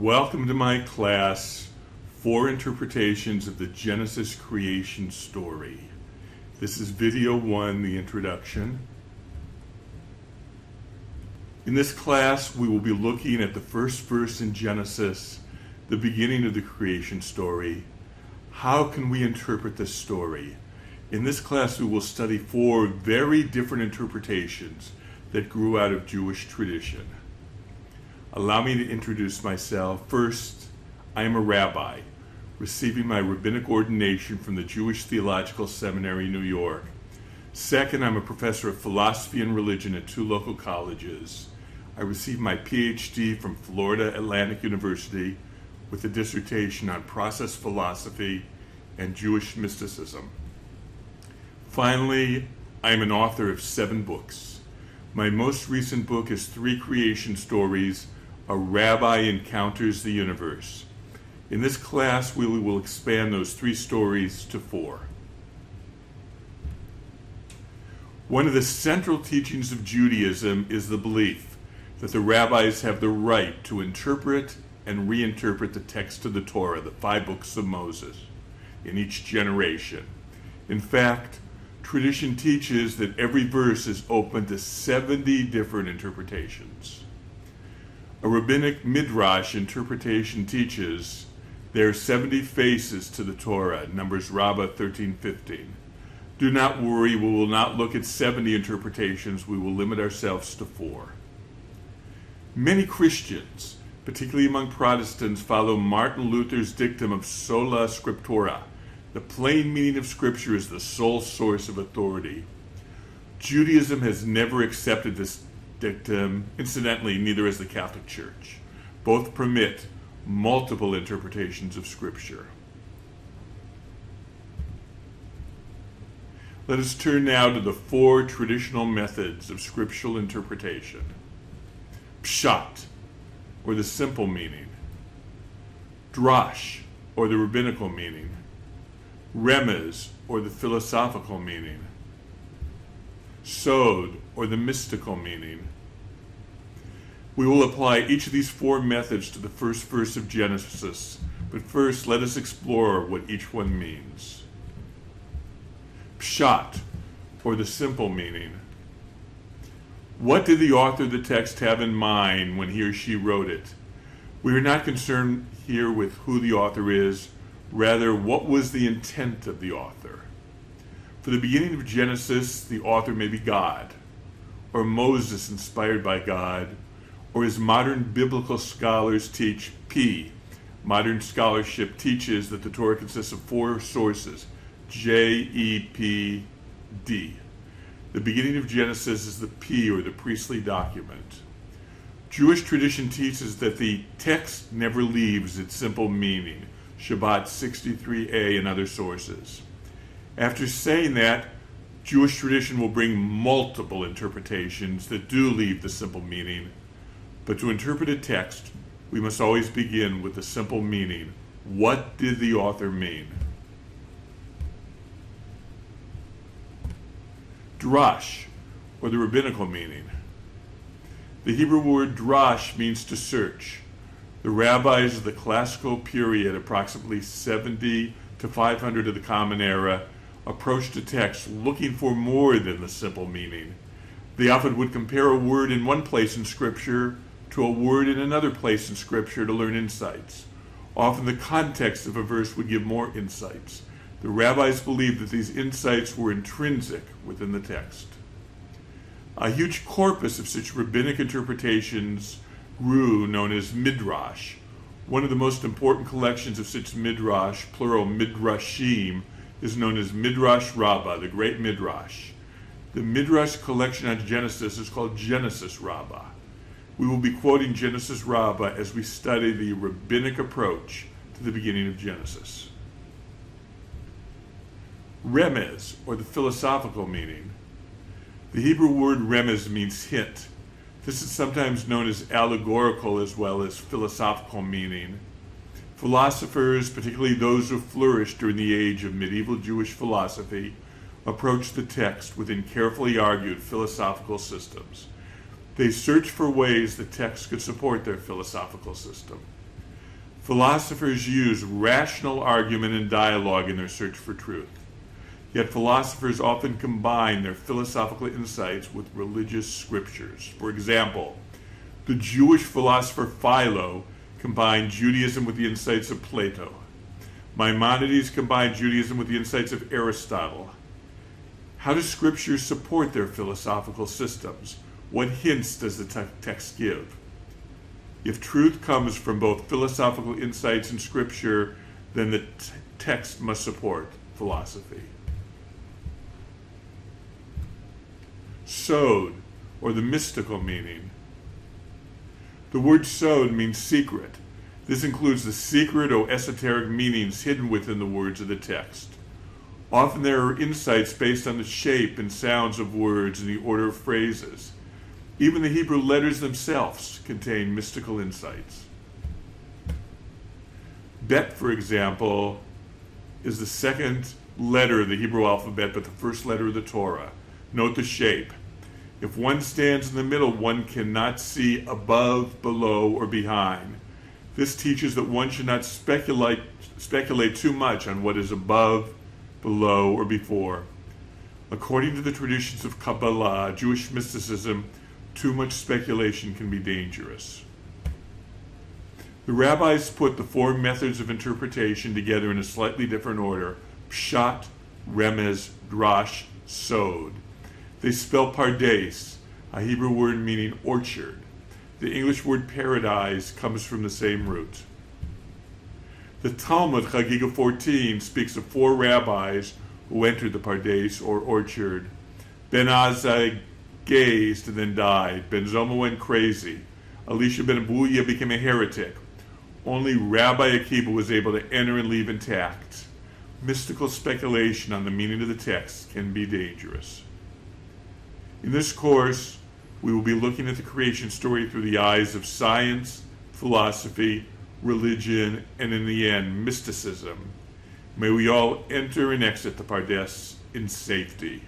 Welcome to my class, 4 Interpretations of the Genesis Creation Story. This is video 1, the introduction. In this class, we will be looking at the first verse in Genesis, the beginning of the creation story. How can we interpret this story? In this class, we will study 4 very different interpretations that grew out of Jewish tradition. Allow me to introduce myself. First, I am a rabbi, receiving my rabbinic ordination from the Jewish Theological Seminary, New York. Second, I'm a professor of philosophy and religion at 2 local colleges. I received my PhD from Florida Atlantic University with a dissertation on process philosophy and Jewish mysticism. Finally, I am an author of 7 books. My most recent book is 3 creation stories. A Rabbi Encounters the Universe. In this class, we will expand those 3 stories to 4. One of the central teachings of Judaism is the belief that the rabbis have the right to interpret and reinterpret the text of the Torah, the 5 books of Moses, in each generation. In fact, tradition teaches that every verse is open to 70 different interpretations. A rabbinic midrash interpretation teaches there are 70 faces to the Torah, Numbers Rabbah 13:15. Do not worry, we will not look at 70 interpretations, we will limit ourselves to 4. Many Christians, particularly among Protestants, follow Martin Luther's dictum of sola scriptura. The plain meaning of Scripture is the sole source of authority. Judaism has never accepted this dictum. Incidentally, neither has the Catholic Church. Both permit multiple interpretations of Scripture. Let us turn now to the 4 traditional methods of scriptural interpretation. Pshat, or the simple meaning. Drash, or the rabbinical meaning. Remez, or the philosophical meaning. Sod, or the mystical meaning. We will apply each of these 4 methods to the first verse of Genesis, but first let us explore what each one means. Pshat, or the simple meaning. What did the author of the text have in mind when he or she wrote it? We are not concerned here with who the author is, rather what was the intent of the author. For the beginning of Genesis, the author may be God, or Moses inspired by God, or as modern biblical scholars teach, P. Modern scholarship teaches that the Torah consists of 4 sources, J, E, P, D. The beginning of Genesis is the P, or the priestly document. Jewish tradition teaches that the text never leaves its simple meaning, Shabbat 63a and other sources. After saying that, Jewish tradition will bring multiple interpretations that do leave the simple meaning. But to interpret a text, we must always begin with the simple meaning. What did the author mean? Drash, or the rabbinical meaning. The Hebrew word drash means to search. The rabbis of the classical period, approximately 70 to 500 of the Common Era, approached a text looking for more than the simple meaning. They often would compare a word in one place in Scripture to a word in another place in Scripture to learn insights. Often the context of a verse would give more insights. The rabbis believed that these insights were intrinsic within the text. A huge corpus of such rabbinic interpretations grew, known as midrash. One of the most important collections of such midrash, plural midrashim, is known as Midrash Rabbah, the Great Midrash. The midrash collection on Genesis is called Genesis Rabbah. We will be quoting Genesis Rabbah as we study the rabbinic approach to the beginning of Genesis. Remez, or the philosophical meaning. The Hebrew word remez means hint. This is sometimes known as allegorical as well as philosophical meaning. Philosophers, particularly those who flourished during the age of medieval Jewish philosophy, approached the text within carefully argued philosophical systems. They searched for ways the text could support their philosophical system. Philosophers use rational argument and dialogue in their search for truth. Yet philosophers often combine their philosophical insights with religious scriptures. For example, the Jewish philosopher Philo combined Judaism with the insights of Plato. Maimonides combined Judaism with the insights of Aristotle. How do scriptures support their philosophical systems? What hints does the text give? If truth comes from both philosophical insights and scripture, then the text must support philosophy. Sod, or the mystical meaning. The word sod means secret. This includes the secret or esoteric meanings hidden within the words of the text. Often there are insights based on the shape and sounds of words and the order of phrases. Even the Hebrew letters themselves contain mystical insights. Bet, for example, is the second letter of the Hebrew alphabet, but the first letter of the Torah. Note the shape. If one stands in the middle, one cannot see above, below, or behind. This teaches that one should not speculate too much on what is above, below, or before. According to the traditions of Kabbalah, Jewish mysticism, too much speculation can be dangerous. The rabbis put the four methods of interpretation together in a slightly different order: pshat, remez, drash, sod. They spell pardes, a Hebrew word meaning orchard. The English word paradise comes from the same root. The Talmud, Chagiga 14, speaks of four rabbis who entered the pardes, or orchard. Ben Azai gazed and then died. Ben Zoma went crazy. Elisha ben Abuya became a heretic. Only Rabbi Akiva was able to enter and leave intact. Mystical speculation on the meaning of the text can be dangerous. In this course, we will be looking at the creation story through the eyes of science, philosophy, religion, and in the end, mysticism. May we all enter and exit the Pardes in safety.